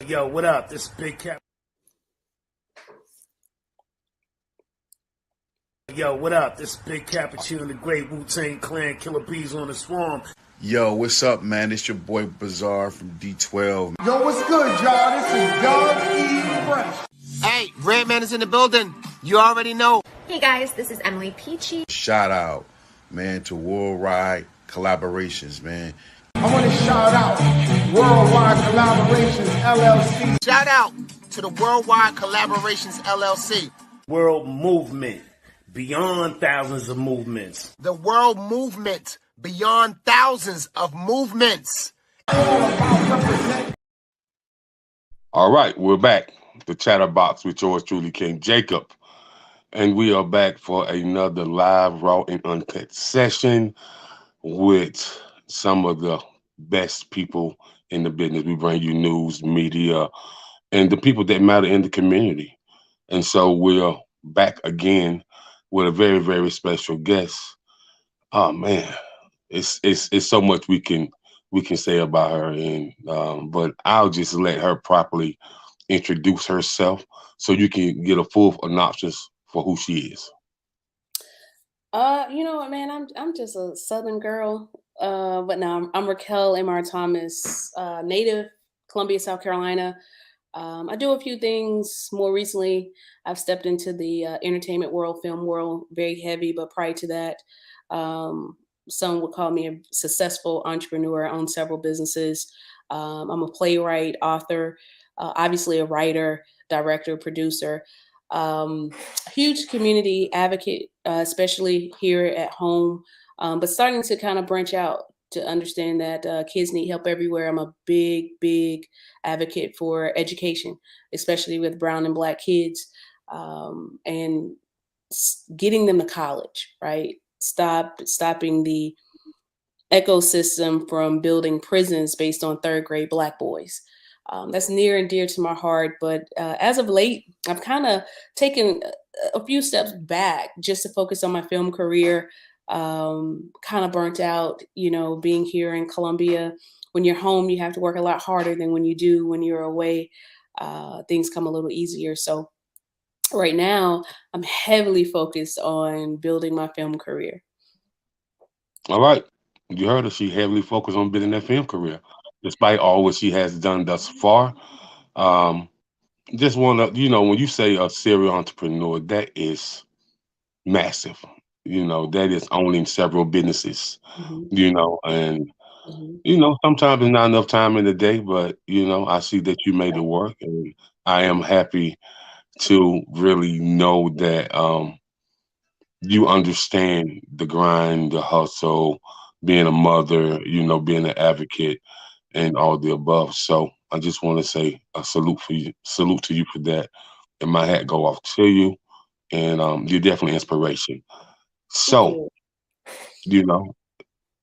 Yo, what up? This is Big Cap. Yo, what up? This is Big Cappuccino and the Great Wu-Tang Clan, Killer Bees on the Swarm. Yo, what's up, man? It's your boy Bizarre from D12. Yo, what's good, y'all? This is Doug E. Fresh. Hey, Redman is in the building. You already know. Hey guys, this is Emily Peachy. Shout out, man, to Worldwide Collaborations, man. I want to shout out Worldwide Collaborations, LLC. Shout out to the Worldwide Collaborations, LLC. World movement, beyond thousands of movements. The world movement, beyond thousands of movements. All right, we're back. The Chatterbox with yours truly, King Jacob. And we are back for another live, raw, and uncut session with some of the best people in the business. We bring you news, media, and the people that matter in the community. And so we're back again with a very, very special guest. Oh man, it's so much we can say about her, and but I'll just let her properly introduce herself so you can get a full synopsis for who she is. You know what, man? I'm just a Southern girl. But no, I'm Raquel M R Thomas, native Columbia, South Carolina. I do a few things. More recently, I've stepped into the entertainment world, film world, very heavy. But prior to that, some would call me a successful entrepreneur. I own several businesses. I'm a playwright, author, obviously a writer, director, producer. Huge community advocate, especially here at home, but starting to kind of branch out to understand that kids need help everywhere. I'm a big advocate for education, especially with brown and black kids, and getting them to college, right? Stopping the ecosystem from building prisons based on third grade black boys. That's near and dear to my heart. But as of late, I've kind of taken a few steps back just to focus on my film career. Kind of burnt out, being here in Columbia. When you're home, you have to work a lot harder than when you do when you're away. Things come a little easier. So right now, I'm heavily focused on building my film career. All right. You heard her. She heavily focused on building that film career, despite all what she has done thus far. Just want to, when you say a serial entrepreneur, that is massive. That is owning several businesses, and, sometimes there's not enough time in the day, but, I see that you made it work, and I am happy to really know that you understand the grind, the hustle, being a mother, being an advocate, and all the above. So I just want to say a salute to you for that. And my hat go off to you. And you're definitely inspiration. So,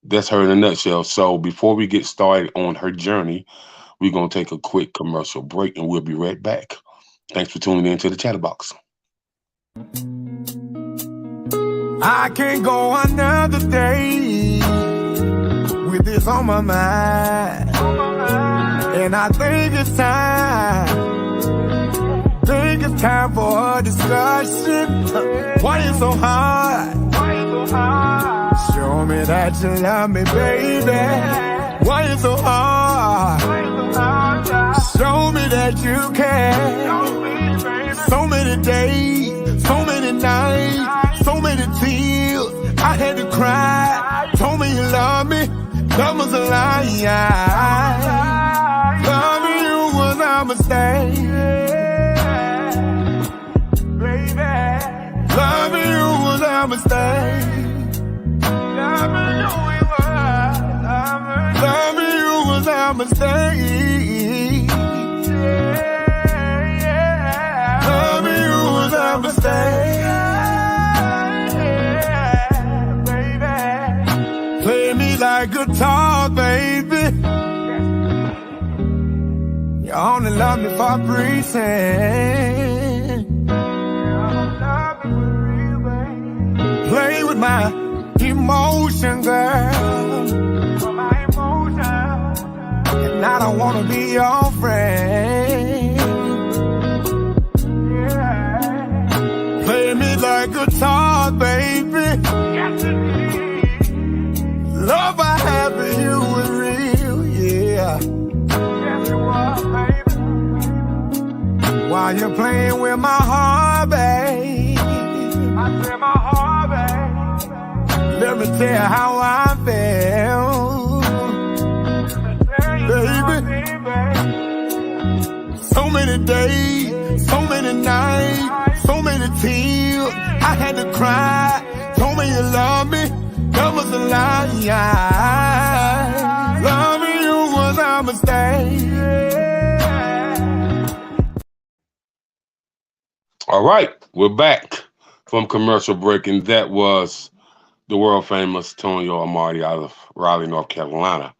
that's her in a nutshell. So before we get started on her journey, we're going to take a quick commercial break and we'll be right back. Thanks for tuning in to the Chatterbox. I can't go another day with this on my mind. And I think it's time for a discussion. Why you so hard? Show me that you love me, baby. Why you so hard? Show me that you care. So many days, so many nights, so many tears. I had to cry. Told me you love me. Love was a lie. Loving you was a mistake. Baby, loving you was a mistake. Loving you was a mistake. Loving you was a mistake. Baby, play me like guitar, baby. You only love me for a reason. Play with my emotion, girl. And I don't wanna be your friend. Why you playing with my heart, babe? I said my heart, babe. Let me tell you how I feel, baby. So many days, so many nights, so many tears. I had to cry. Told me you love me, that was a lie. Loving you was a mistake. All right, we're back from commercial break, and that was the world famous Tonyo Amadi out of Raleigh, North Carolina.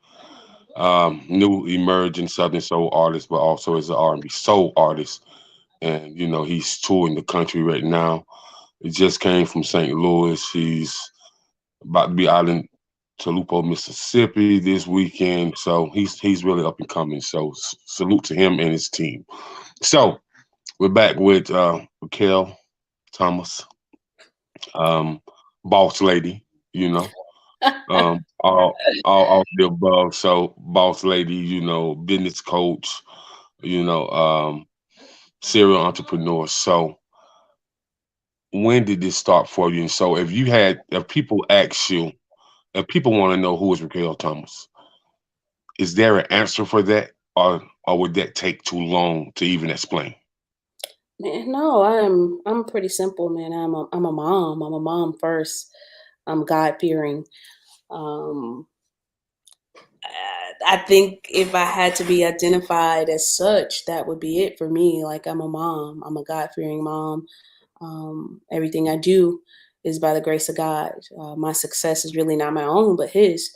New emerging Southern soul artist, but also is an R&B soul artist. And, you know, he's touring the country right now. He just came from St. Louis. He's about to be out in Toluca, Mississippi this weekend. So he's really up and coming. So salute to him and his team. So we're back with Raquel Thomas, boss lady, you know, all the above. So boss lady, you know, business coach, you know, serial entrepreneur. So when did this start for you? And so if people ask you, if people want to know who is Raquel Thomas, is there an answer for that, or would that take too long to even explain? Man, no, I'm pretty simple, man. I'm a mom. I'm a mom first. I'm God fearing. I think if I had to be identified as such, that would be it for me. Like, I'm a mom. I'm a God fearing mom. Everything I do is by the grace of God. My success is really not my own, but His.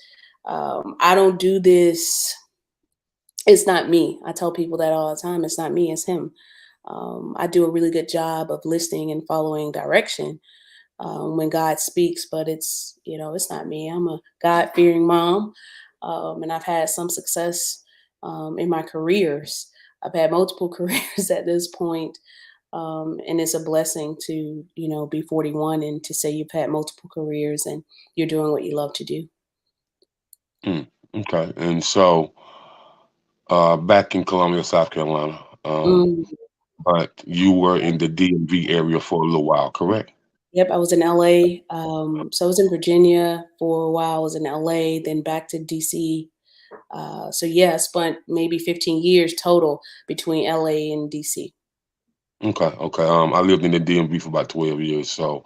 I don't do this. It's not me. I tell people that all the time. It's not me. It's Him. I do a really good job of listening and following direction when God speaks, but it's not me. I'm a God fearing mom, and I've had some success in my careers. I've had multiple careers at this point. And it's a blessing to, be 41 and to say you've had multiple careers and you're doing what you love to do. Okay. And so back in Columbia, South Carolina, but you were in the DMV area for a little while, correct? Yep, I was in LA. So I was in Virginia for a while. I was in LA, then back to DC. So yeah, I spent maybe 15 years total between LA and DC. Okay. I lived in the DMV for about 12 years, so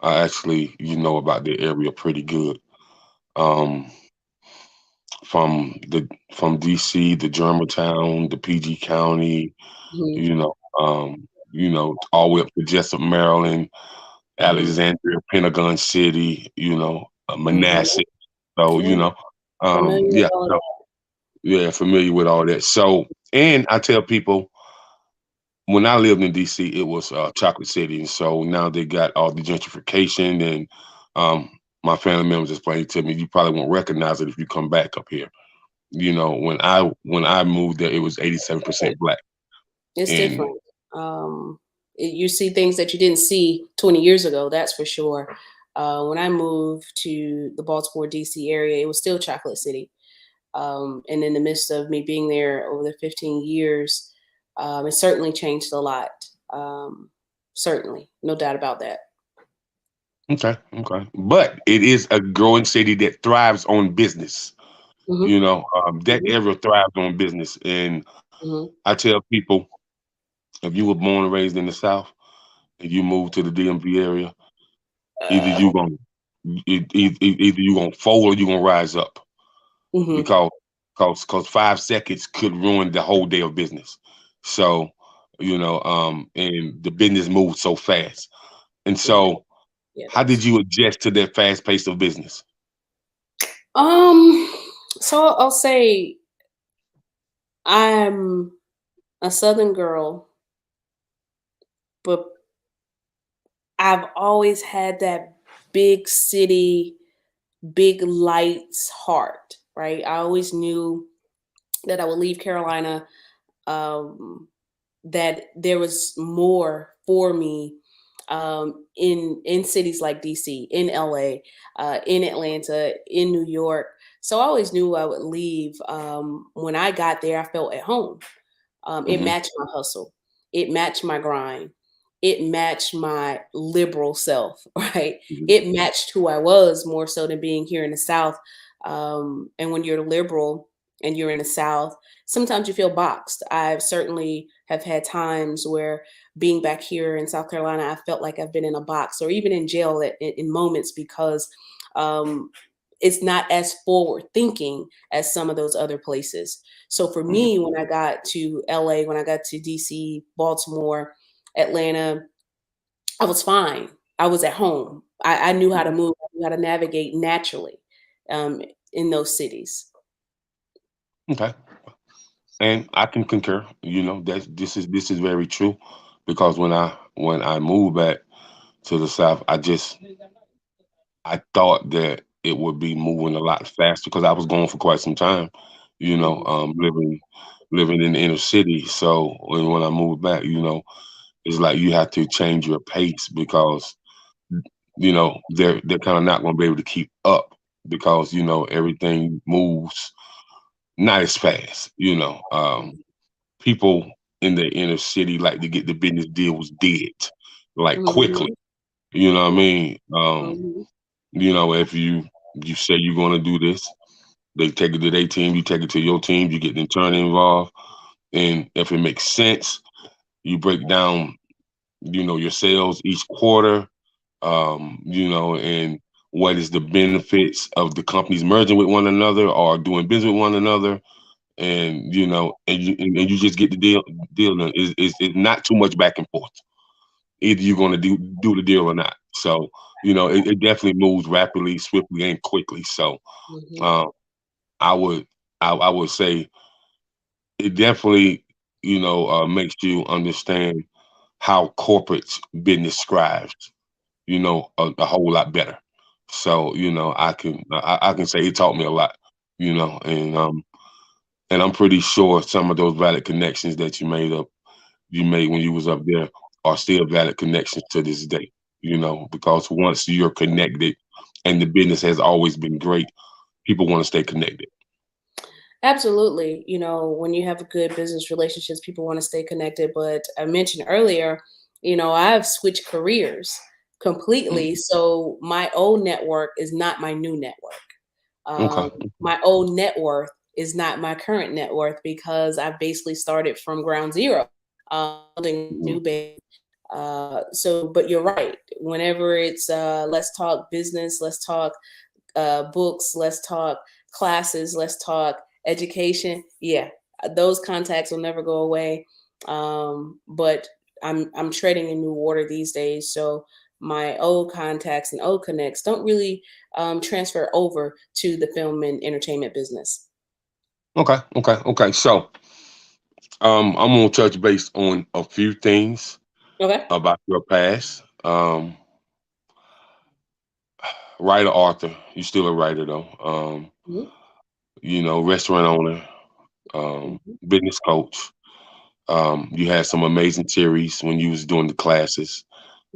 I actually, about the area pretty good. From DC, the Germantown, the PG County, Mhm. all the way up to Jessup, Maryland, Alexandria, Pentagon City, Manassas. So, Yeah, familiar with yeah, all so, yeah, familiar with all that. So, and I tell people, when I lived in DC, it was Chocolate City, and so now they got all the gentrification, and my family members explained to me, you probably won't recognize it if you come back up here. When I moved there, it was 87% Black. It's And different. You see things that you didn't see 20 years ago, that's for sure. When I moved to the Baltimore, DC area, it was still Chocolate City. And in the midst of me being there over the 15 years, it certainly changed a lot. Certainly, no doubt about that. okay, but it is a growing city that thrives on business. Mhm, That mhm, area thrives on business, and mhm. I tell people, if you were born and raised in the South and you move to the DMV area, either Uh, you gonna either you gonna fold or you gonna rise up, mhm. because 5 seconds could ruin the whole day of business. So, and the business moves so fast. And Yeah, so, yeah, it how did does. you adjust to that fast pace of business? Um, so I'll say I'm a Southern girl, but I've always had that big city, big lights heart, right? I always knew that I would leave Carolina, um, that there was more for me in cities like DC, in LA, in Atlanta, in New York. So I always knew I would leave. When I got there, I felt at home. It Hmm. matched my hustle. it matched my grind. It matched my liberal self, right? Mhm. It matched who I was more so than being here in the South. And when you're liberal and you're in the South, sometimes you feel boxed. I've certainly have had times where being back here in South Carolina, I felt like I've been in a box or even in jail in moments because um, it's not as forward thinking as some of those other places. So for me, when I got to LA, when I got to DC, Baltimore, Atlanta, I was fine. I was at home. I knew how to move, I knew how to navigate naturally um, in those cities. Okay. And I can concur. That this is very true, because when I moved back to the South, I thought that it would be moving a lot faster because I was gone for quite some time. Mhm. Living in the inner city. So when I moved back, it's like you have to change your pace because they're kind of not going to be able to keep up because everything moves not as fast. People in the inner city like to get the business deals did like quickly. Mhm. You know what I mean? Mhm. If you say you're going to do this, they take it to their team, you take it to your team, you get the attorney involved, and if it makes sense, you break down, your sales each quarter, and what is the benefits of the companies merging with one another or doing business with one another, and you just get the deal done. It's not too much back and forth. Either you're going to do the deal or not. So it definitely moves rapidly, swiftly, and quickly. So Mhm. um, I would I would say it definitely makes you understand how corporate business thrives. A whole lot better. So I can say it taught me a lot. And I'm pretty sure some of those valid connections that you made when you was up there are still valid connections to this day. Because once you're connected, and the business has always been great, people want to stay connected. Absolutely. When you have good business relationships, people want to stay connected. But I mentioned earlier, I've switched careers completely. Mhm. So my old network is not my new network. Okay. Um, my old net worth is not my current net worth because I basically started from ground zero, building Mhm. new base. But you're right. Whenever it's let's talk business, let's talk books, let's talk classes, let's talk education. Yeah, those contacts will never go away. But I'm treading in new water these days, so my old contacts and old connects don't really transfer over to the film and entertainment business. Okay. Okay. Okay. So I'm gonna touch base on a few things Okay. about your past. Writer, author. You're still a writer though. Mhm. Restaurant owner, Mhm. business coach. You had some amazing series when you was doing the classes.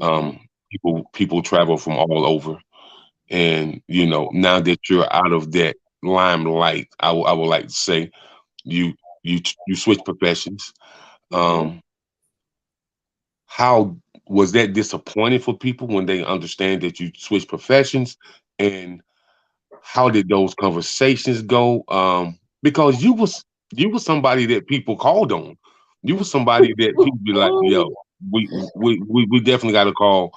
Mhm. People travel from all over, and now that you're out of that limelight, I would like to say you you switch professions. Mhm. Um, how was that disappointing for people when they understand that you switch professions, and how did those conversations go? Because you was somebody that people called on. You was somebody that people be like, yo, we definitely got to call,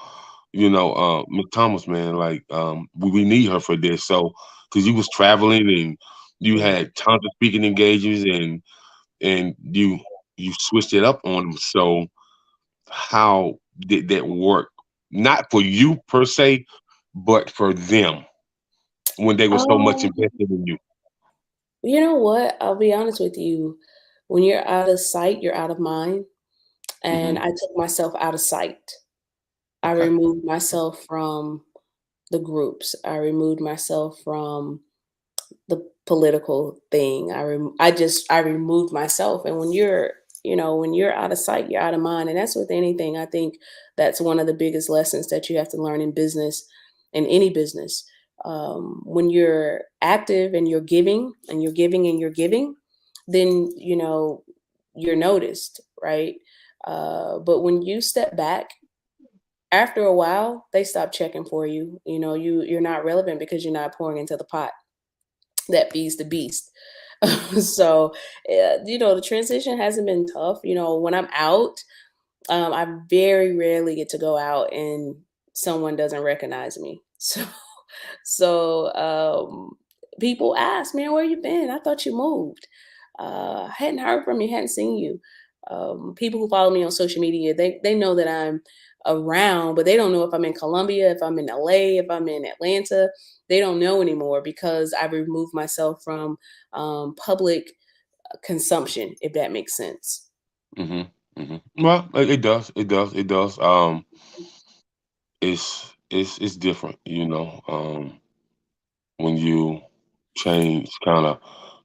Miss Thomas, man. Like, we need her for this. So, because you was traveling and you Mhm. had tons of speaking engagements, and you switched it up on them. So, how did that work? Not for you per se, but for them when they were so much Um, invested in you. you know what? I'll be honest with you. When you're out of sight, you're out of mind. And Mhm. I took myself out of sight. I Okay. removed myself from the groups. I removed myself from the political thing. I removed myself. And when you're out of sight, you're out of mind. And that's with anything. I think that's one of the biggest lessons that you have to learn in business, in any business. When you're active and you're giving and you're giving and you're giving, then you're noticed, right? But when you step back, after a while, they stop checking for you. You know, you're not relevant because you're not pouring into the pot that feeds the beast. So, you know, the transition hasn't been tough. You know, when I'm out, I very rarely get to go out and someone doesn't recognize me. So people ask, man, where you been? I thought you moved. I hadn't heard from you, hadn't seen you. People who follow me on social media, they know that I'm around, but they don't know if I'm in Colombia, if I'm in LA, if I'm in Atlanta. They don't know anymore because I've removed myself from public consumption, if that makes sense. Well, it does. It does. It does. It's different, you know, when you change kind of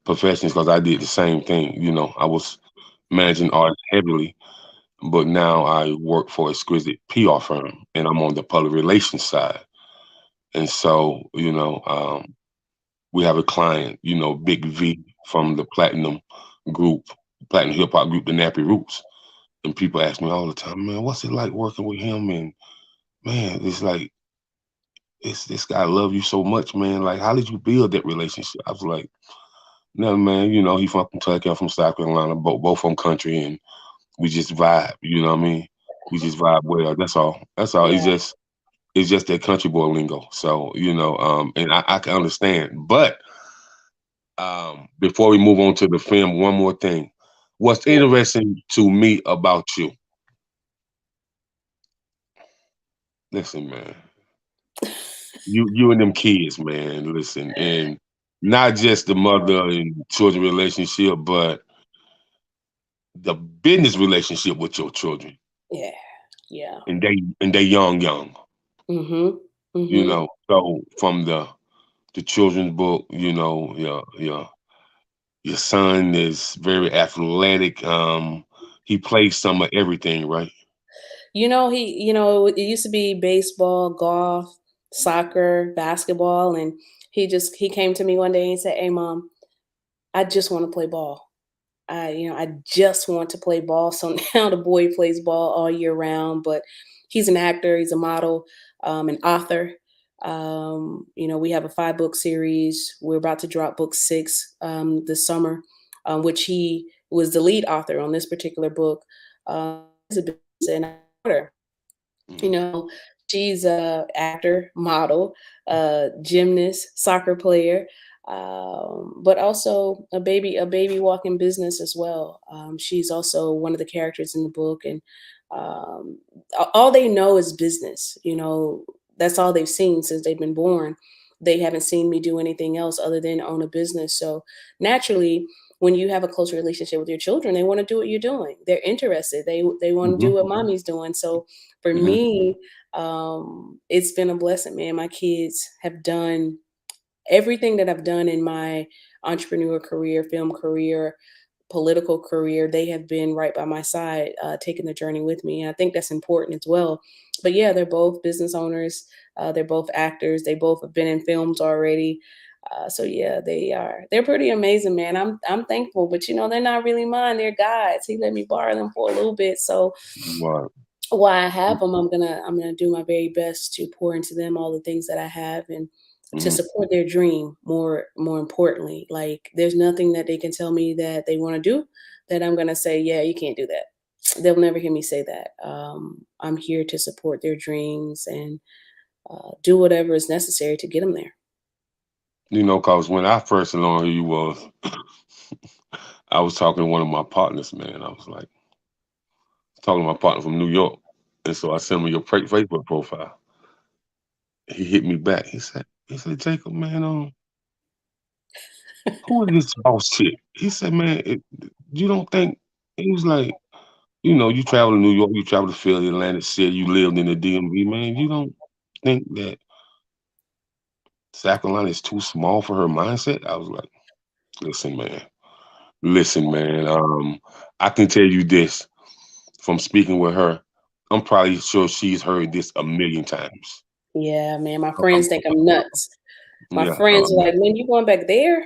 professions, because I did the same thing. You know, I was managing artists heavily, but now I work for exquisite PR firm, and I'm on the public relations side. And so, you know, we have a client, you know, Big V from the platinum hip hop group, the Nappy Roots. And people ask me all the time, man, what's it like working with him? And man, it's like, this guy love you so much, man. Like, how did you build that relationship? I was like, no, man, you know, he from Kentucky, I'm from South Carolina, both from country, and we just vibe, you know what I mean? We just vibe well. That's all. That's all. Yeah. It's just that country boy lingo. So, you know, and I can understand. But before we move on to the film, one more thing. What's interesting to me about you? Listen, man. You and them kids, man. Listen, and not just the mother and children relationship, but the business relationship with your children. Yeah. Yeah. And they young. Mm-hmm. You Mm-hmm. know, so from the children's book, you know, your son is very athletic. He plays some of everything, right? It used to be baseball, golf, soccer, basketball, and he came to me one day and said, "Hey, mom, I just want to play ball. I just want to play ball." So now the boy plays ball all year round, but he's an actor, he's a model, an author. We have a 5-book series. We're about to drop book 6 this summer, which he was the lead author on this particular book. He's a business and author. You know, she's a actor, model, gymnast, soccer player, but also a baby walking business as well. She's also one of the characters in the book, and all they know is business. You know, that's all they've seen since they've been born. They haven't seen me do anything else other than own a business. So naturally, when you have a close relationship with your children, they want to do what you're doing. They're interested. They want to do what mommy's doing. So for me, it's been a blessing, man. My kids have done everything that I've done in my entrepreneur career, film career, political career. They have been right by my side, taking the journey with me. And I think that's important as well. But yeah, they're both business owners. They're both actors. They both have been in films already. So yeah, they're pretty amazing, man. I'm thankful, but they're not really mine. They're God's. He let me borrow them for a little bit. So Right. while I have them, I'm gonna do my very best to pour into them all the things that I have and to support their dream. More importantly, like there's nothing that they can tell me that they want to do that I'm gonna say, yeah, you can't do that. They'll never hear me say that. I'm here to support their dreams and do whatever is necessary to get them there. You know, cause when I first learned who you was, I was talking to one of my partners, man. I was like talking to my partner from New York. And so I sent him your Facebook profile. He hit me back. He said, Jacob, man, who is this boss chick? He said, man, you don't think, he was like, you travel to New York, you travel to Philly, Atlantic City, you lived in the DMV, man. You don't think that South Carolina is too small for her mindset? I was like, listen, man. I can tell you this from speaking with her. I'm probably sure she's heard this a million times. Yeah, man. My friends think I'm nuts. My Yeah, friends are like, man, you going back there?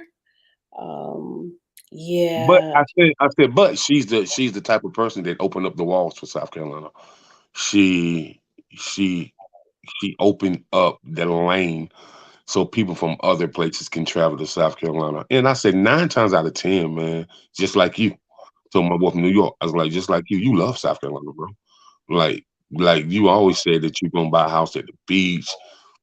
But Yeah. I said, but she's the type of person that opened up the walls for South Carolina. She she she opened up the lane so people from other places can travel to South Carolina. And I said 9 times out of 10, man, just like you. So my boy from New York, I was like, just like you love South Carolina, bro. Like like you always said that you're gonna buy a house at the beach,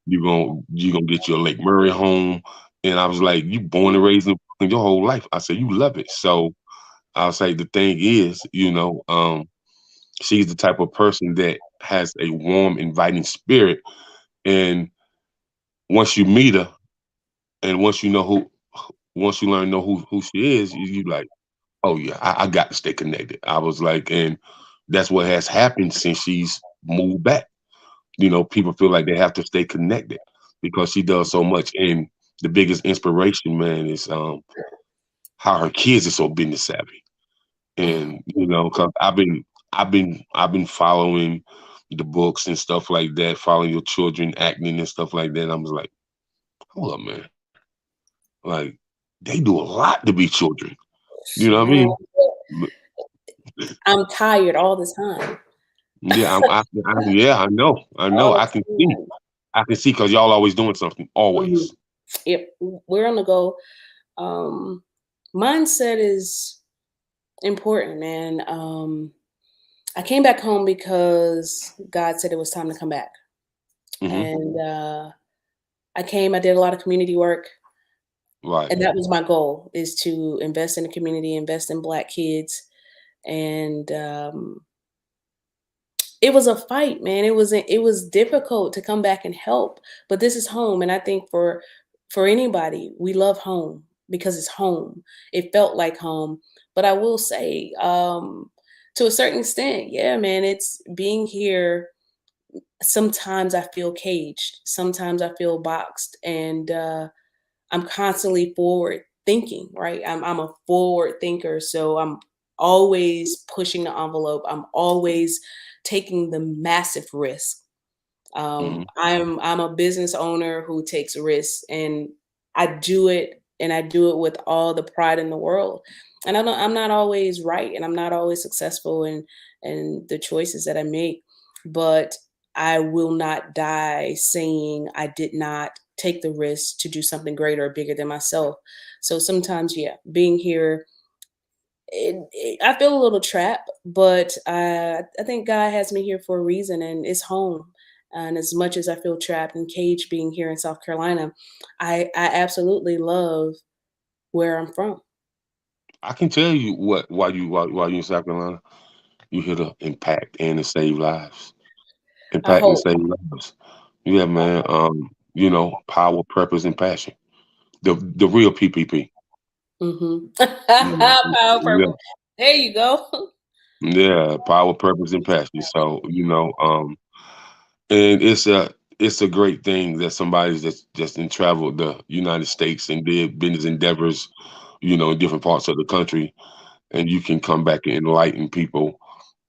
you gonna get your Lake Murray home. And I was like, you born and raised in your whole life. I said you love it. So I'll say the thing is, she's the type of person that has a warm, inviting spirit. And once you meet her, and once you learn to know who she is, you like, oh yeah, I got to stay connected. I was like, and that's what has happened since she's moved back. People feel like they have to stay connected because she does so much. And the biggest inspiration, man, is how her kids are so business savvy. And because I've been following the books and stuff like that, following your children acting and stuff like that. I was like, hold up, man. Like they do a lot to be children. You know what I Man, mean? But, I'm tired all the time. yeah, yeah, I know, All I can see, the because y'all always doing something, time. always. Yep, we're on the go. Um, Mindset is important, man. I came back home because God said it was time to come back, Hmm. and I came. I did a lot of community work, Right. and that was my goal: is to invest in the community, invest in Black kids, and it was a fight, man. It was difficult to come back and help, but this is home, and I think for anybody, we love home because it's home. It felt like home, but I will say, to a certain extent, yeah, man, it's being here. Sometimes I feel caged. Sometimes I feel boxed, and I'm constantly forward thinking, right? I'm a forward thinker, so I'm always pushing the envelope. I'm always taking the massive risk. Hmm. I'm a business owner who takes risks, and I do it with all the pride in the world. And I'm not always right, and I'm not always successful in the choices that I make, but I will not die saying I did not take the risk to do something greater or bigger than myself. So sometimes, yeah, being here, I feel a little trapped, but I think God has me here for a reason, and it's home. And as much as I feel trapped and caged being here in South Carolina, I absolutely love where I'm from. I can tell you what while you in South Carolina, you here to impact and to save lives. I Impact and hope. save lives. Yeah, man. Power, purpose, and passion. The real PPP. Mhm. You know, Power yeah, purpose. There you go. yeah. Power, purpose, and passion. So and it's a great thing that somebody's just in travel the United States and did business endeavors, in different parts of the country, and you can come back and enlighten people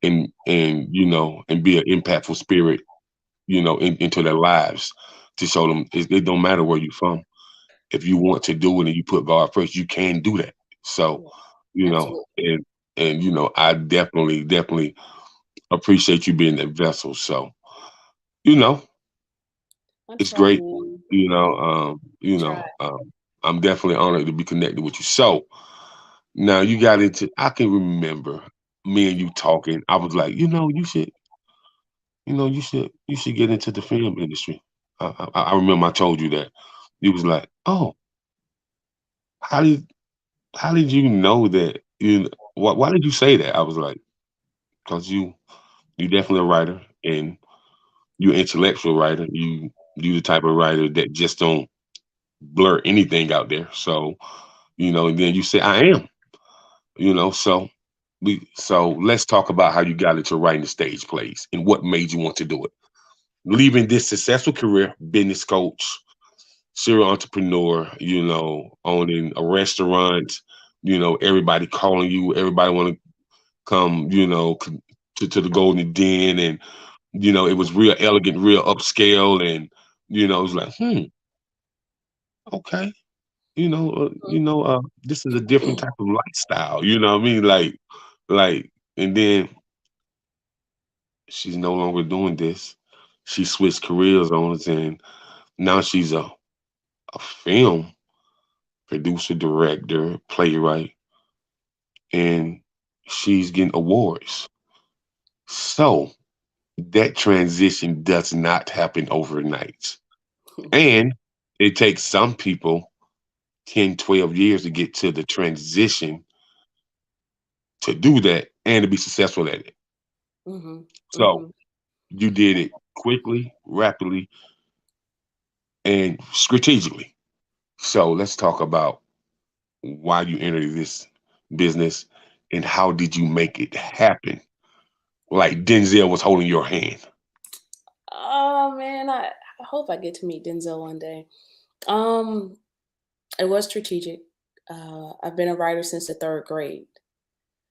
and be an impactful spirit, into their lives to show them it don't matter where you're from. If you want to do it and you put God first, you can do that. So, Yeah, you know, absolutely. and I definitely appreciate you being that vessel. So, you know, I it's try, great. man. Try. I'm definitely honored to be connected with you. So now you got into. I can remember me and you talking. I was like, you should get into the film industry. I remember I told you that. You was like, oh, how did how did you know that? Why did you say that? I was like, because you definitely a writer and you're an intellectual writer. You the type of writer that just don't blur anything out there. So and then you say I am. So let's talk about how you got into writing the stage plays and what made you want to do it. Leaving this successful career, business coach, serial entrepreneur, owning a restaurant, everybody calling you, everybody want to come, to the Golden Den, and it was real elegant, real upscale, and it was like, okay, this is a different type of lifestyle. You know what I mean? And then she's no longer doing this. She switched careers on us, and now she's a film producer, director, playwright, and she's getting awards. So that transition does not happen overnight. And it takes some people 10, 12 years to get to the transition to do that and to be successful at it. Mm-hmm. So Mm-hmm. you did it quickly, rapidly, and strategically. So let's talk about why you entered this business and how did you make it happen? Like Denzel was holding your hand. Oh man, I hope I get to meet Denzel one day. Um, it was strategic. I've been a writer since the third grade.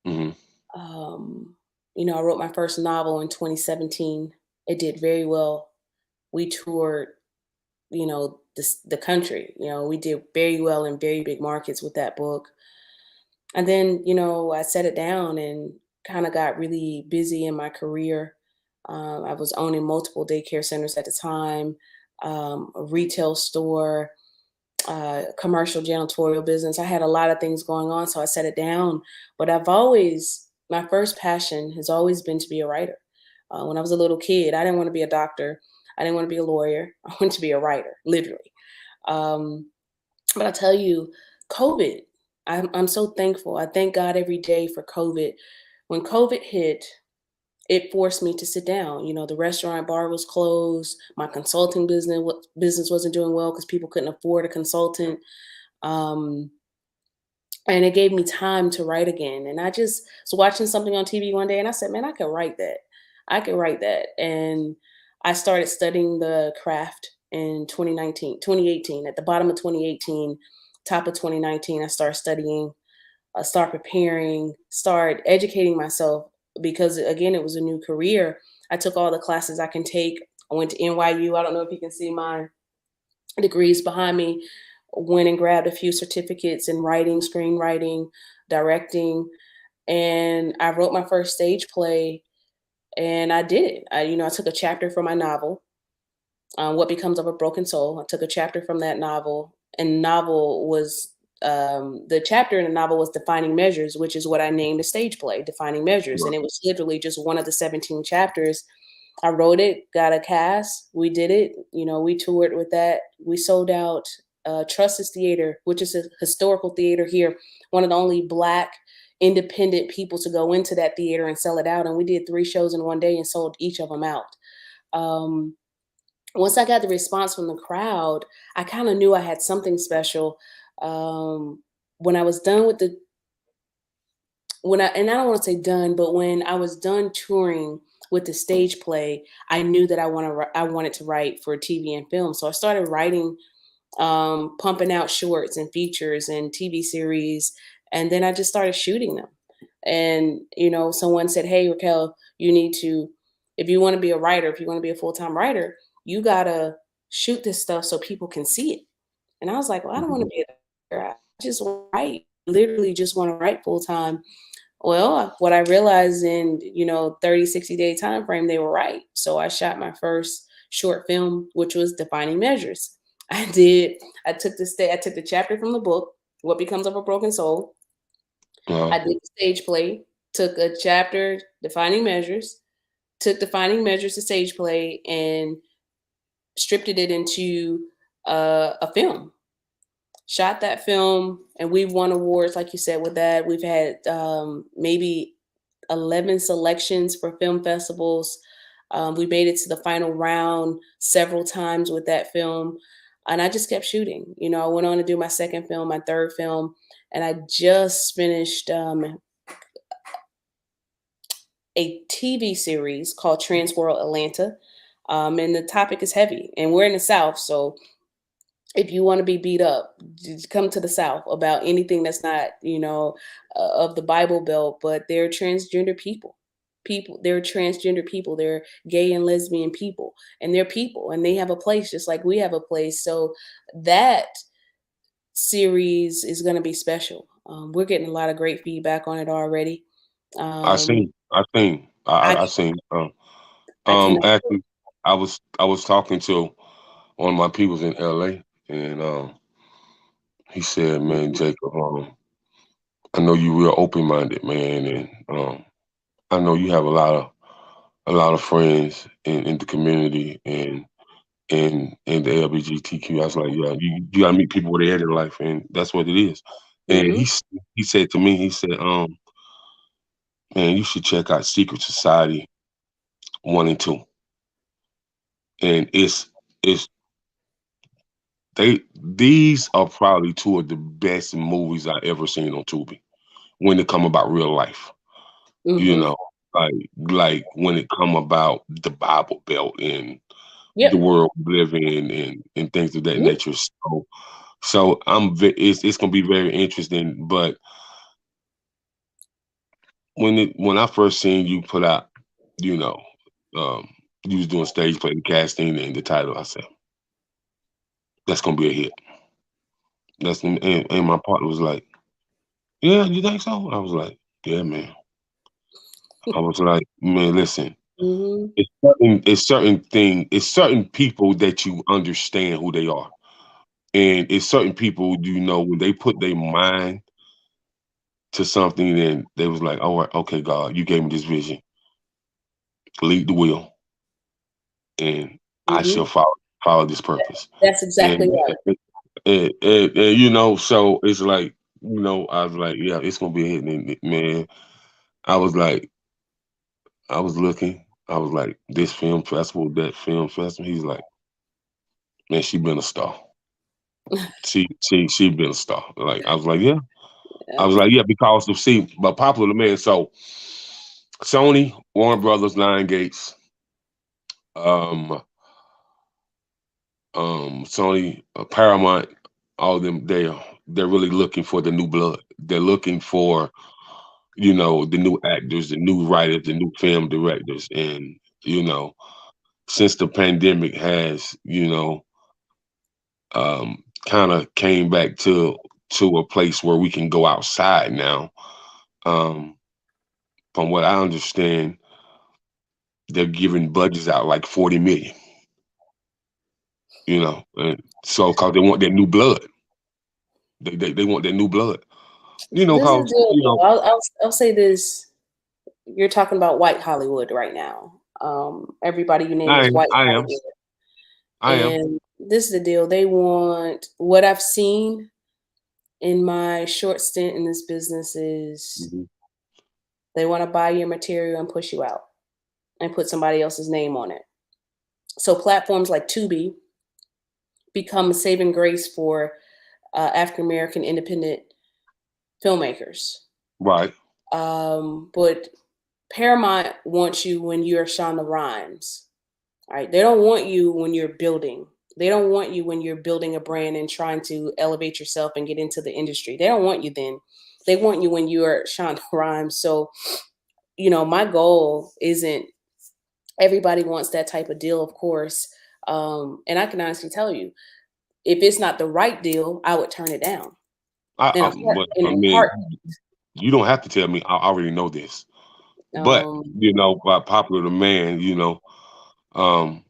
Hmm. Um, I wrote my first novel in 2017. It did very well. We toured, the country. We did very well in very big markets with that book. And then, I set it down and kind of got really busy in my career. I was owning multiple daycare centers at the time, a retail store, commercial janitorial business. I had a lot of things going on, so I set it down. But my first passion has always been to be a writer. When I was a little kid, I didn't want to be a doctor. I didn't want to be a lawyer. I wanted to be a writer, literally. Um, but I tell you, COVID, I'm so thankful. I thank God every day for COVID. When COVID hit, it forced me to sit down. The restaurant bar was closed. My consulting business wasn't doing well because people couldn't afford a consultant. Um, and it gave me time to write again. And I just was watching something on TV one day and I said, man, I could write that. I could write that. And I started studying the craft in 2018. At the bottom of 2018, top of 2019, I started studying, start preparing, start educating myself because again, it was a new career. I took all the classes I can take. I went to NYU. I don't know if you can see my degrees behind me. Went and grabbed a few certificates in writing, screenwriting, directing, and I wrote my first stage play. And I did it. I took a chapter from my novel, What Becomes of a Broken Soul. I took a chapter from that novel, and the chapter in the novel was Defining Measures, which is what I named the stage play, Defining Measures. And it was literally just one of the 17 chapters. I wrote it, got a cast, we did it, we toured with that. We sold out Trusses Theater, which is a historical theater here, one of the only Black independent people to go into that theater and sell it out. And we did 3 shows in one day and sold each of them out. Once I got the response from the crowd, I kind of knew I had something special. When I was done with and I don't want to say done, but when I was done touring with the stage play, I knew that I wanted to write for TV and film. So I started writing, pumping out shorts and features and TV series. And then I just started shooting them. And, someone said, hey, Raquel, if you want to be a writer, if you want to be a full-time writer, you got to shoot this stuff so people can see it. And I was like, well, I don't want to be a writer. I just write, literally just want to write full-time. Well, what I realized in, 30, 60-day time frame, they were right. So I shot my first short film, which was Defining Measures. I took the chapter from the book, What Becomes of a Broken Soul. I did the stage play, took a chapter, Defining Measures, took Defining Measures to stage play and stripped it into a film. Shot that film, and we won awards, like you said, with that. We've had maybe 11 selections for film festivals. We made it to the final round several times with that film. And I just kept shooting. I went on to do my second film, my third film, and I just finished a TV series called Transworld Atlanta. And the topic is heavy, and we're in the South, so if you want to be beat up, just come to the South about anything that's not, of the Bible Belt, but they're transgender people. They're transgender people. They're gay and lesbian people, and they're people, and they have a place just like we have a place. So that series is going to be special. We're getting a lot of great feedback on it already. I Um, seen. I seen. I I seen. I cannot. Actually, I was talking to one of my peoples in LA, and he said, "Man, Jacob, I know you real open minded, man, and I know you have a lot of friends in the community and in the LGBTQ." I was like, "Yeah, you gotta meet people where they at in life, and that's what it is." And Mhm. he said to me, he said, "Man, you should check out Secret Society 1 and 2, and it's these are probably two of the best movies I ever seen on Tubi when it come about real life. You Mhm. know, like when it come about the Bible Belt and the Yep. world we live in and things of that Mhm. nature. So it's gonna be very interesting. But when I first seen you put out, you know, um, you was doing stage play, the casting, and the title, I said that's gonna be a hit. And my partner was like, "Yeah, you think so?" I was like, "Yeah, man." I was like, "Man, listen, Mhm. it's certain people that you understand who they are, and it's certain people you know when they put their mind to something, and they was like, all right, okay, God, you gave me this vision, lead the wheel, and I shall Mhm. follow this purpose." That's exactly And, right. you know, so it's like, you know, I was like, yeah, it's gonna be a hit, and man. I was like, I was looking, I was like, this film festival, that film festival. He's like, man, she been a star. She been a star. Like I was like, yeah. I Yeah. was like, yeah, because of but popular demand. So Sony, Warner Brothers, Lion Gates, um, Sony, Paramount, all of them, they're really looking for the new blood. They're looking for, you know, the new actors, the new writers, the new film directors. And, you know, since the pandemic has, you know, kind of came back to a place where we can go outside now. Um, from what I understand, they're giving budgets out like 40 million, you know, and so because they want that new blood. They want that new blood, you know, This is because, good you though. know, I'll say this. You're talking about white Hollywood right now. Everybody you name is white I am, Hollywood. I am. And this is the deal. They want what I've seen in my short stint in this business is Mhm. they want to buy your material and push you out and put somebody else's name on it. So platforms like Tubi become a saving grace for African American independent filmmakers. Right. But Paramount wants you when you're Shonda Rhimes. Right? They don't want you when you're building. They don't want you when you're building a brand and trying to elevate yourself and get into the industry. They don't want you then. They want you when you're Shonda Rhimes. So, you know, my goal isn't everybody wants that type of deal, of course. And I can honestly tell you, if it's not the right deal, I would turn it down But in I a mean, heart. you don't have to tell me. I already know this. But Um, you know, by popular demand, you know, um,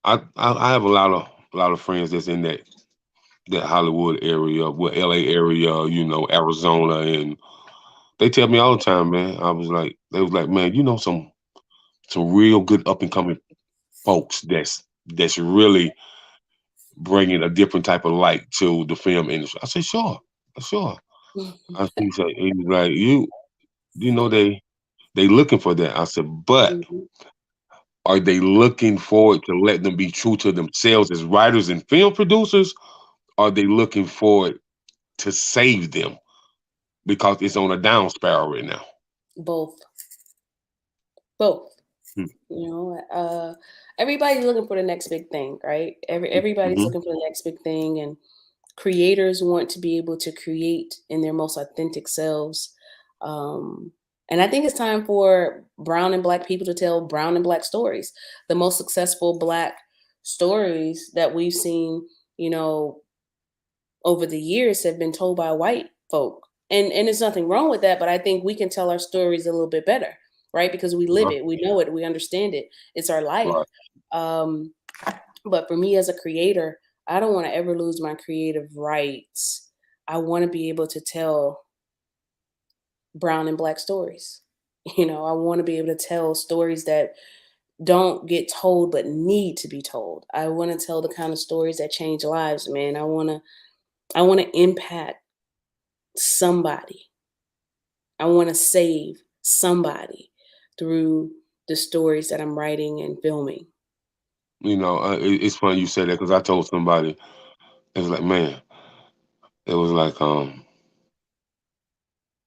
I have a lot of friends that's in that Hollywood area, well, LA area, you know, Arizona, and they tell me all the time, man. They was like, man, you know, some real good up and coming folks that's really bringing a different type of light to the film industry. I said, sure, sure. He was like, you know, they looking for that. I said, but mhm. are they looking forward to let them be true to themselves as writers and film producers? Are they looking forward to save them because it's on a down spiral right now? Both, both. Hmm. You know, everybody's looking for the next big thing, right? Everybody's Mhm. looking for the next big thing, and creators want to be able to create in their most authentic selves. Um, and I think it's time for brown and black people to tell brown and black stories. The most successful black stories that we've seen, you know, over the years have been told by white folk. And there's nothing wrong with that, but I think we can tell our stories a little bit better, right? Because we live Right. it, we know it, we understand it. It's our life. Right. But for me as a creator, I don't want to ever lose my creative rights. I want to be able to tell brown and black stories. I want to be able to tell stories that don't get told but need to be told. I want to tell the kind of stories that change lives, man. I want to impact somebody. I want to save somebody through the stories that I'm writing and filming. It's funny you said that because I told somebody, it was like, man, it was like,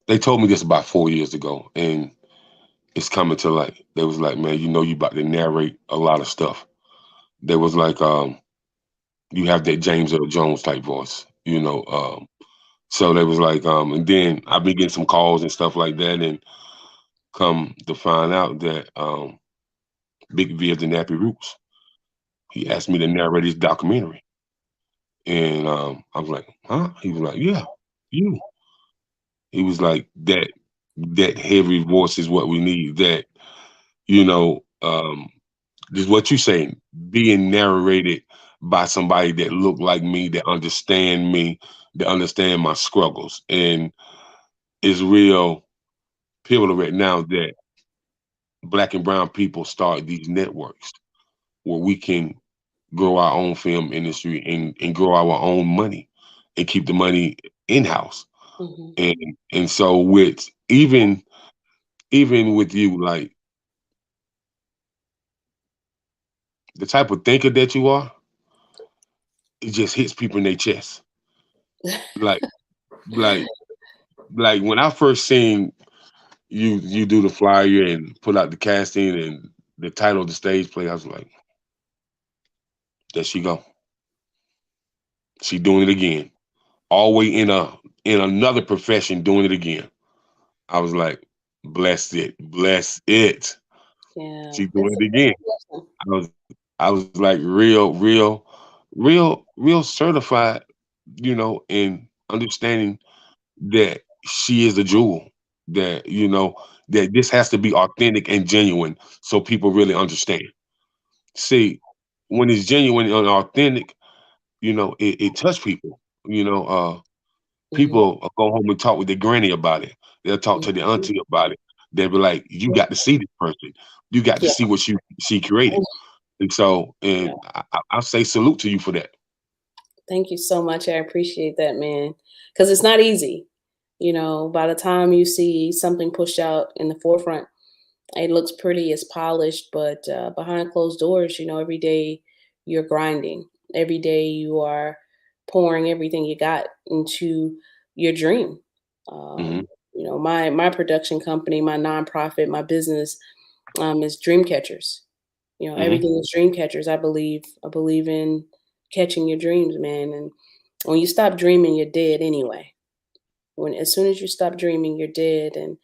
they told me this about 4 years ago, and it's coming to light. They was like, man, you about to narrate a lot of stuff. They was like, you have that James Earl Jones type voice, So they was like, and then I've been getting some calls and stuff like that, and come to find out that Big V of the Nappy Roots, he asked me to narrate his documentary. And I was like, huh? He was like, yeah, you. He was like, that heavy voice is what we need. That, just what you saying, being narrated by somebody that look like me, that understand me, that understand my struggles. And it's real pivotal right now that Black and brown people start these networks where we can grow our own film industry and grow our own money and keep the money in-house. Mm-hmm. And so with even with you, like the type of thinker that you are, it just hits people in their chest. Like like like when I first seen you do the flyer and put out the casting and the title of the stage play, I was like, there she go. She doing it again. Always in another profession doing it again. I was like, bless it, bless it. Yeah. She doing it again. I was like real certified, in understanding that she is a jewel. That that this has to be authentic and genuine so people really understand. See, when it's genuine and authentic, it touch people. Mm-hmm. People go home and talk with their granny about it. They'll talk to their auntie about it. They'll be like, "You got to see this person. You got to Yeah. see what she created." And so, Yeah. I say salute to you for that. Thank you so much. I appreciate that, man. Because it's not easy. By the time you see something pushed out in the forefront, it looks pretty, it's polished, but behind closed doors, every day you're grinding. Every day you are pouring everything you got into your dream. Hmm. My production company, my nonprofit, my business is Dream Catchers. Hmm. Everything is dream catchers. I believe in catching your dreams, man. And when you stop dreaming, you're dead anyway. As soon as you stop dreaming, you're dead. And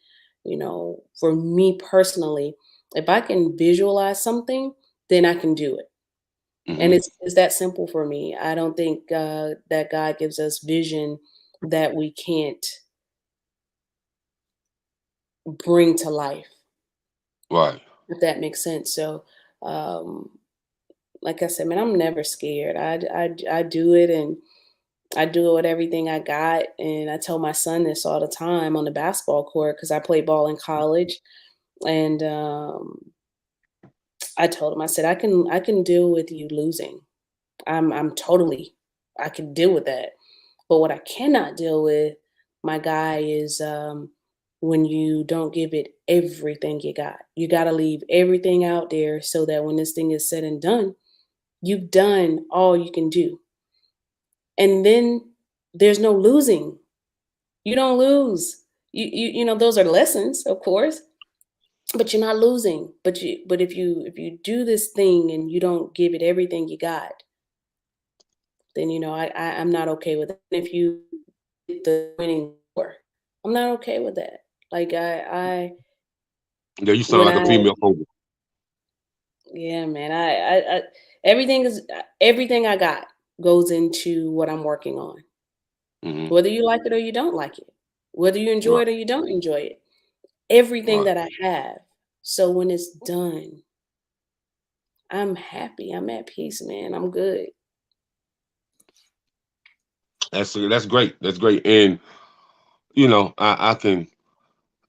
for me personally, if I can visualize something, then I can do it. And Hmm. it's that simple for me. I don't think that God gives us vision that we can't bring to life, Right. if that makes sense. So, um, like I said, man, I'm never scared. I do it, and I do it with everything I got. And I tell my son this all the time on the basketball court because I played ball in college. And I told him, I said, I can deal with you losing. I'm totally, I can deal with that. But what I cannot deal with, my guy, is when you don't give it everything you got. You got to leave everything out there so that when this thing is said and done, you've done all you can do. And then there's no losing. You don't lose. Those are lessons, of course, but you're not losing. But if you do this thing and you don't give it everything you got, then I'm not okay with it. If you get the winning score, I'm not okay with that. Like Yeah, you sound when like a I female Kobe. yeah, man, I everything I got goes into what I'm working on. whether you like it or you don't like it, whether you enjoy Right. it or you don't enjoy it. Everything Right. that I have. So when it's done, I'm happy. I'm at peace, man. I'm good. That's great. That's great. And you know, I can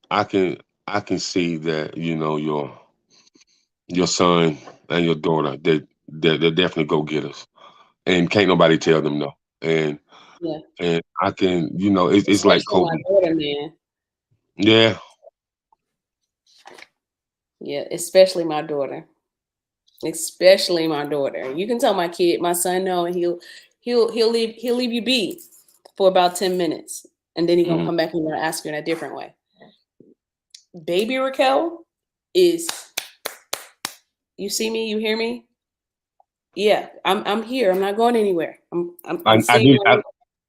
I can see that, you know, your son and your daughter, they're definitely go getters. And can't nobody tell them no. And Yeah. and I can, you know, it's like Especially my Kobe. daughter, man. Yeah. Yeah, especially my daughter. Especially my daughter. You can tell my son no, and he'll leave you be for about 10 minutes. And then he's gonna Mhm. come back and ask you in a different way. Baby Raquel is, you see me, you hear me? Yeah, I'm here. I'm not going anywhere. I'm I staying need right here.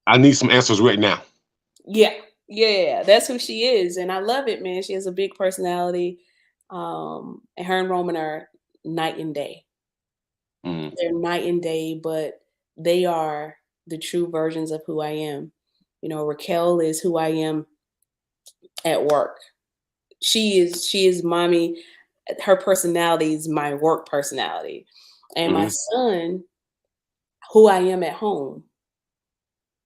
I need some answers right now. Yeah, yeah, that's who she is, and I love it, man. She has a big personality, and her and Roman are night and day. Mhm. They're night and day, but they are the true versions of who I am. You know, Raquel is who I am at work. She is mommy. Her personality is my work personality, and my Mhm. son, who I am at home,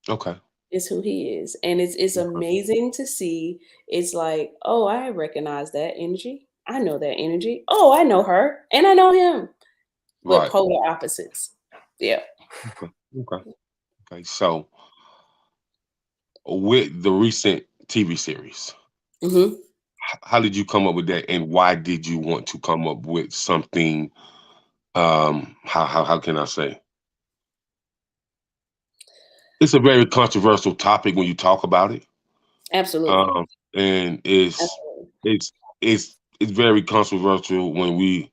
Okay. is who he is. And it's Okay. amazing to see. It's like, oh, I recognize that energy. I know that energy. Oh, I know her and I know him. But Right. polar opposites. Yeah. Okay. Okay. Okay. So with the recent TV series, Hmm. how did you come up with that, and why did you want to come up with something? How can I say? It's a very controversial topic when you talk about it, Absolutely. um, and Absolutely. it's it's very controversial when we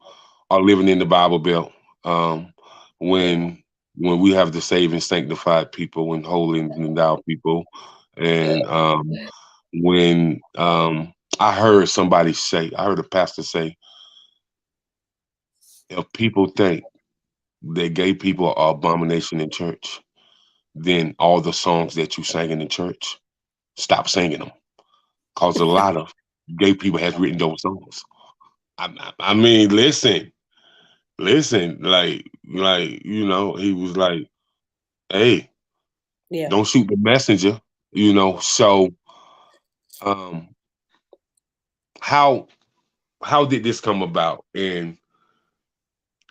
are living in the Bible Belt. Um, Yeah. when we have the saved and sanctified people and holy and endowed people, Yeah. and when I heard somebody say, I heard a pastor say, if people think that gay people are abomination in church, then all the songs that you sang in the church, stop singing them, cause a lot of gay people has written those songs. I mean, listen, like you know, he was like, hey, Yeah. don't shoot the messenger, you know. So, um, how did this come about? And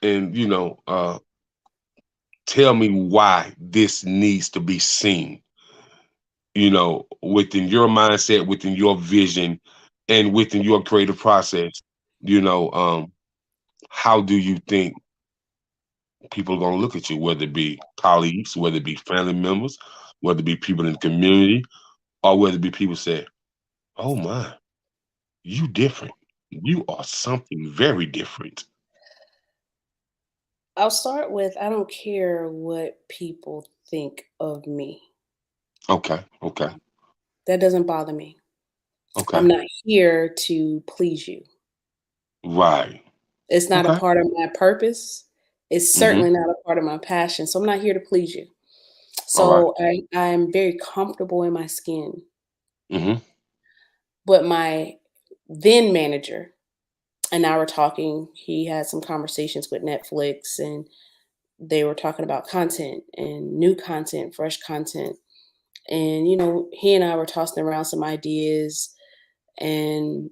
you know, tell me why this needs to be seen, you know, within your mindset, within your vision, and within your creative process. You know, how do you think people are going to look at you, whether it be colleagues, whether it be family members, whether it be people in the community, or whether it be people say, oh my, you different. You are something very different. I'll start with I don't care what people think of me. Okay, okay, That doesn't bother me. I'm okay. not here to please you. Right. It's not a Okay. part of my purpose. It's Mm-hmm. certainly not a part of my passion. So I'm not here to please you. All right. So I'm very comfortable in my skin. Mm-hmm. But my then manager and I were talking, he had some conversations with Netflix and they were talking about content and new content, fresh content. And, you know, he and I were tossing around some ideas and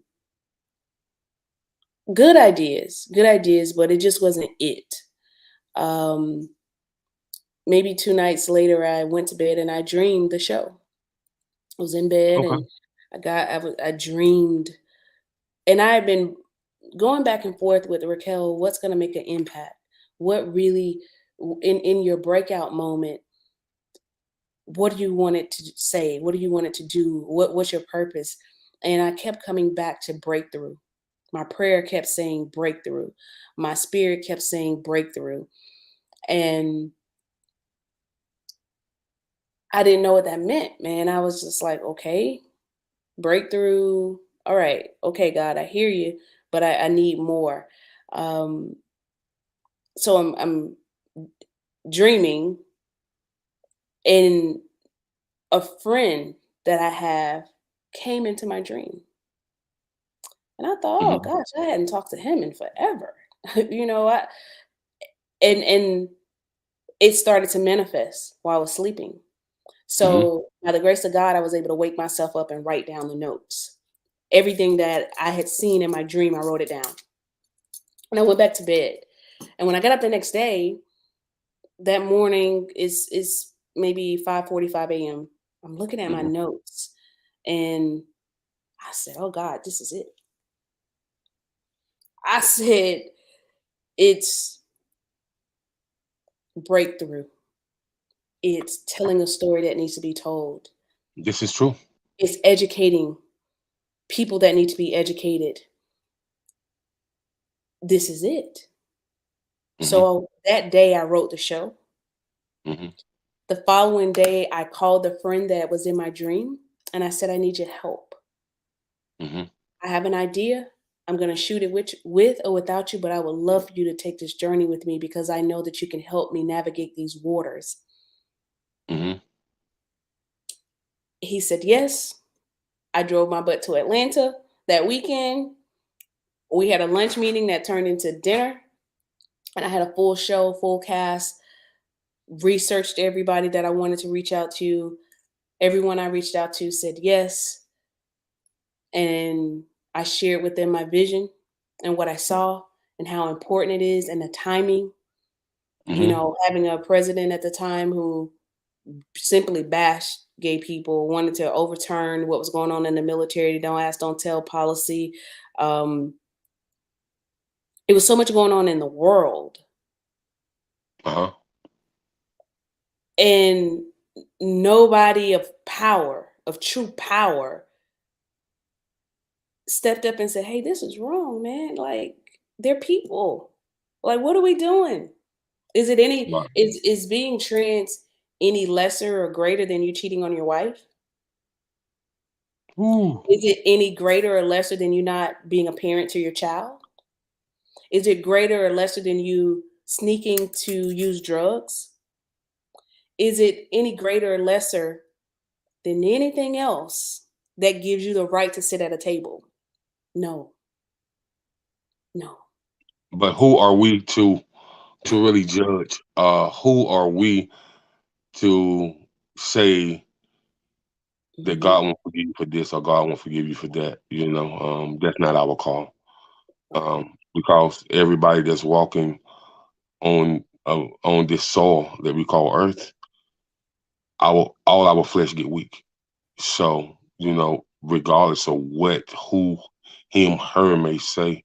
good ideas, but it just wasn't it. Um, Maybe 2 nights later, I went to bed and I dreamed the show. I was in bed Okay. and I dreamed, and I had been going back and forth with Raquel, what's gonna make an impact? What really in your breakout moment, what do you want it to say? What do you want it to do? What's your purpose? And I kept coming back to breakthrough. My prayer kept saying breakthrough. My spirit kept saying breakthrough. And I didn't know what that meant, man. I was just like, okay, breakthrough. All right. Okay, God, I hear you, but I need more. Um, so I'm dreaming and a friend that I have came into my dream. And I thought, oh Mhm. gosh, I hadn't talked to him in forever. you know, I, and it started to manifest while I was sleeping. Mhm. So by the grace of God, I was able to wake myself up and write down the notes. Everything that I had seen in my dream, I wrote it down. And I went back to bed. And when I got up the next day, that morning is maybe 5:45 a.m. I'm looking at my Mhm. notes and I said, "Oh God, this is it." I said, "It's breakthrough. It's telling a story that needs to be told. This is true. It's educating people that need to be educated. This is it." Mhm. So that day I wrote the show. Mhm. The following day, I called the friend that was in my dream and I said, "I need your help. Mhm. I have an idea. I'm going to shoot it with or without you, but I would love for you to take this journey with me because I know that you can help me navigate these waters." Mhm. He said, "Yes." I drove my butt to Atlanta that weekend. We had a lunch meeting that turned into dinner, and I had a full show, full cast, researched everybody that I wanted to reach out to. Everyone I reached out to said yes. And I shared with them my vision and what I saw and how important it is and the timing. Mhm. Having a president at the time who simply bashed gay people, wanted to overturn what was going on in the military, don't ask, don't tell policy. Um, it was so much going on in the world. Uh-huh. And nobody of power, of true power, stepped up and said, "Hey, this is wrong, man. Like, they're people. Like, what are we doing? Is it any Right. is being trans any lesser or greater than you cheating on your wife? Ooh. Is it any greater or lesser than you not being a parent to your child? Is it greater or lesser than you sneaking to use drugs? Is it any greater or lesser than anything else that gives you the right to sit at a table? No, no. But who are we to really judge? Who are we to say that Mhm. God won't forgive you for this or God won't forgive you for that? That's not our call. Because everybody that's walking on this soil that we call Earth, all our flesh get weak. So regardless of what who him her may say,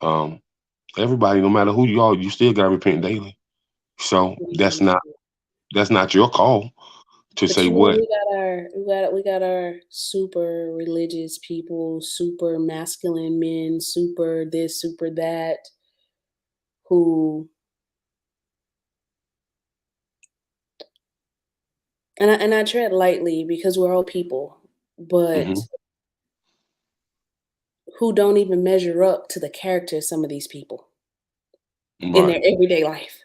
um, everybody, no matter who you are, you still gotta repent daily. So that's not your call to But say what. we got our super religious people, super masculine men, super this, super that, who and I tread lightly because we're all people, but Mhm. who don't even measure up to the character of some of these people in Right. their everyday life.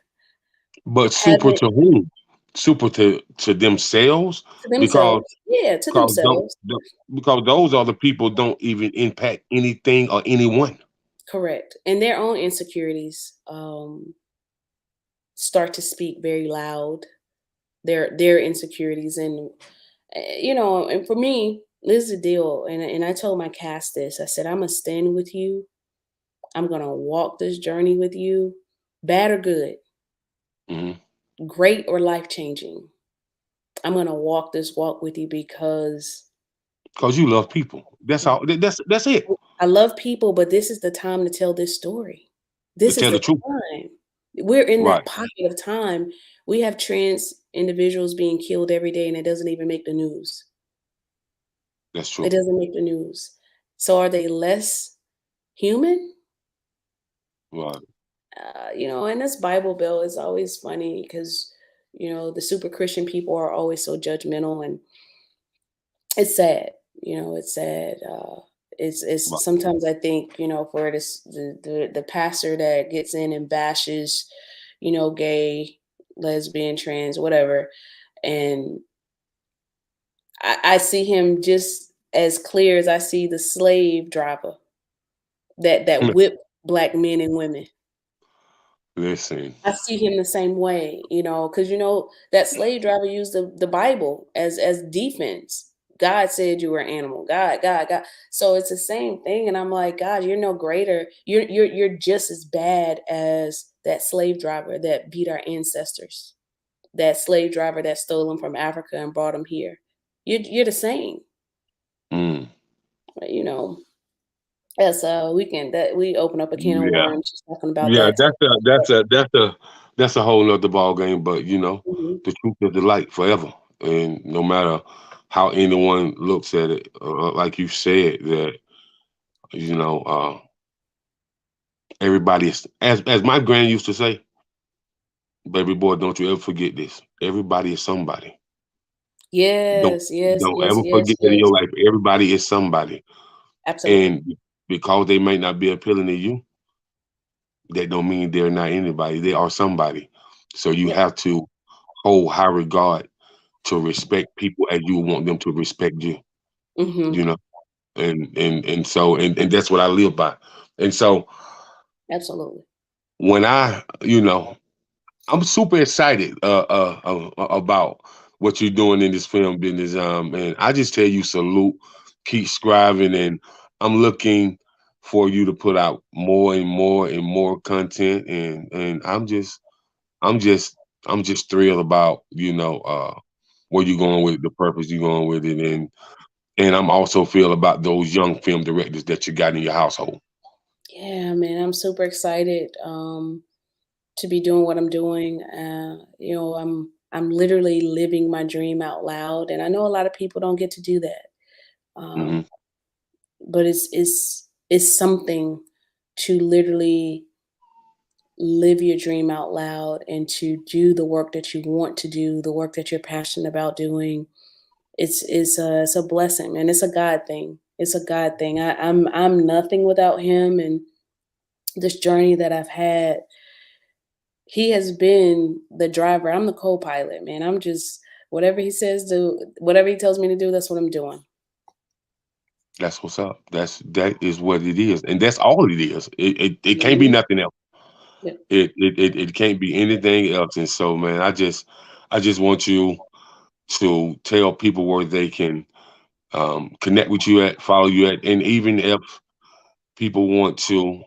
But super Haven't to whom? Super to themselves, to because themselves. Yeah, to because tho- themselves. tho- because those other people don't even impact anything or anyone. Correct. And their own insecurities start to speak very loud. Their insecurities and for me, this is the deal. And I told my cast this. I said, I'm gonna stand with you. I'm gonna walk this journey with you, bad or good, Mhm. great or life changing. I'm gonna walk this walk with you because Because you love people. That's all. That's it. I love people, but this is the time to tell this story. To This is tell the the truth. time. We're in Right. that pocket of time. We have trans individuals being killed every day, and it doesn't even make the news. That's It true. doesn't make the news. So are they less human? Right. And this Bible Belt is always funny because, the super Christian people are always so judgmental, and it's sad. It's sad. It's Right. sometimes I think, for this the pastor that gets in and bashes, gay, lesbian, trans, whatever, and I see him just as clear as I see the slave driver that whipped black men and women. Listen, I see him the same way, because that slave driver used the Bible as defense. God said you were an animal. God. So it's the same thing, and I'm like, God, you're no greater. You're just as bad as that slave driver that beat our ancestors. That slave driver that stole them from Africa and brought them here. You're the same. mm, That's we open up a can of yeah, worms just talking about yeah. that. That's a whole nother ball game. But Mhm. the truth is the light forever, and no matter how anyone looks at it, like you said, that you know, everybody is as my grand used to say, baby boy, don't you ever forget this. Everybody is somebody. Don't Yes, yes, don't yes, ever yes, forget that in yes. your life. Everybody is somebody, Absolutely. and because they might not be appealing to you, that don't mean they're not anybody. They are somebody. So you Yeah. have to hold high regard to respect people as you want them to respect you. Mhm. You know, and so and that's what I live by. And so Absolutely. when I'm super excited about what you're doing in this film business. And I just tell you, salute, keep striving, and I'm looking for you to put out more and more and more content. And I'm just I'm just thrilled about where you're going with it, the purpose you're going with it, and I'm also feel about those young film directors that you got in your household. Yeah, man, I'm super excited to be doing what I'm doing. I'm literally living my dream out loud, and I know a lot of people don't get to do that. Hmm. Um, but it's something to literally live your dream out loud and to do the work that you want to do, the work that you're passionate about doing. It's a blessing, man. It's a God thing. It's a God thing. I'm nothing without him, and this journey that I've had, he has been the driver. I'm the co-pilot, man. I'm just whatever he says do, whatever he tells me to do, that's what I'm doing. That's what's up. That is what it is, and that's all it is. It can't be Mhm. nothing else. Yeah. It can't be anything else. And so, man, I just want you to tell people where they can connect with you at, follow you at, and even if people want to,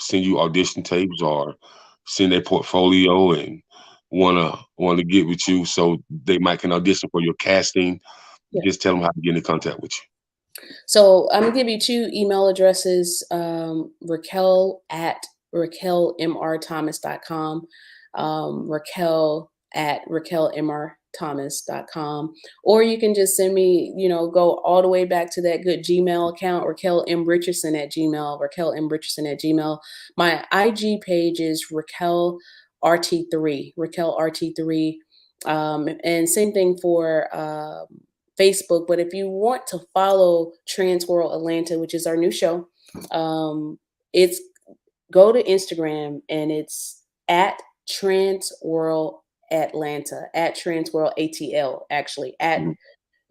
send you audition tapes or send their portfolio and wanna get with you, so they might can audition for your casting. Yeah. Just tell them how to get in contact with you. So I'm gonna give you two email addresses, Raquel at RaquelMRThomas.com, Raquel at RaquelMRThomas.com, or you can just send me, go all the way back to that good Gmail account, Raquel M Richardson at Gmail, Raquel M Richardson at Gmail. My IG page is Raquel RT3, Raquel RT3. And same thing for Facebook. But if you want to follow Trans World Atlanta, which is our new show, it's go to Instagram and it's at Trans World Atlanta, at Trans World ATL, actually, at Mhm.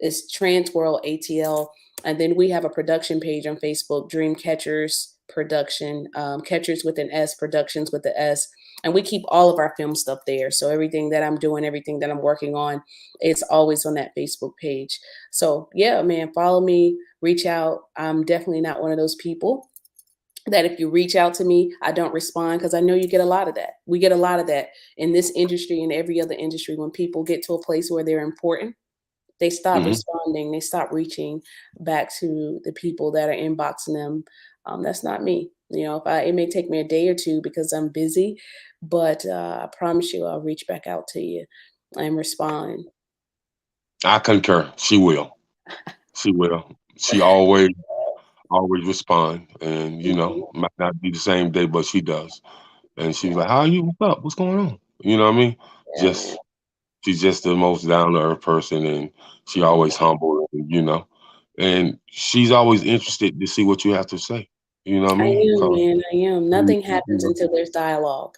it's Trans World ATL. And then we have a production page on Facebook, Dream Catchers Production, Catchers with an S, Productions with the S. And we keep all of our film stuff there. So everything that I'm doing, everything that I'm working on, it's always on that Facebook page. So yeah, man, follow me, reach out. I'm definitely not one of those people that if you reach out to me, I don't respond, because I know you get a lot of that. We get a lot of that in this industry and every other industry. When people get to a place where they're important, they stop Mhm. responding. They stop reaching back to the people that are inboxing them. That's not me. It may take me a day or two because I'm busy, but I promise you, I'll reach back out to you and respond. I concur. She will. She will. She always respond, and Mhm. might not be the same day, but she does. And she's like, "How are you? What's up? What's going on?" You know what I mean? Yeah, man. Just she's just the most down to earth person, and she always humble, and she's always interested to see what you have to say. You know what I I mean? am, 'Cause man. I am. you Nothing happens know, until there's dialogue.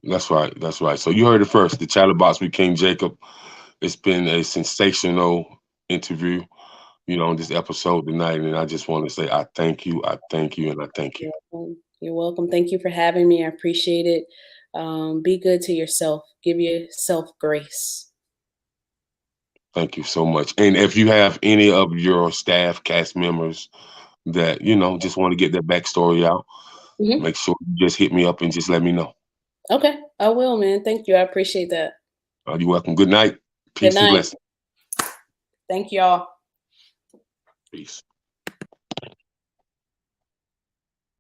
that's right. That's right. So you heard it first. The Chatterbox with King Jacob. It's been a sensational interview, on this episode tonight. And I just want to say I thank you, and I thank you. You're welcome. Thank you for having me. I appreciate it. Be good to yourself. Give yourself grace. Thank you so much. And if you have any of your staff, cast members that, just want to get their backstory out, make sure you just hit me up and just let me know. Okay, I will, man. Thank you. I appreciate that. You're welcome. Good night. Peace and blessings. Thank y'all. Peace.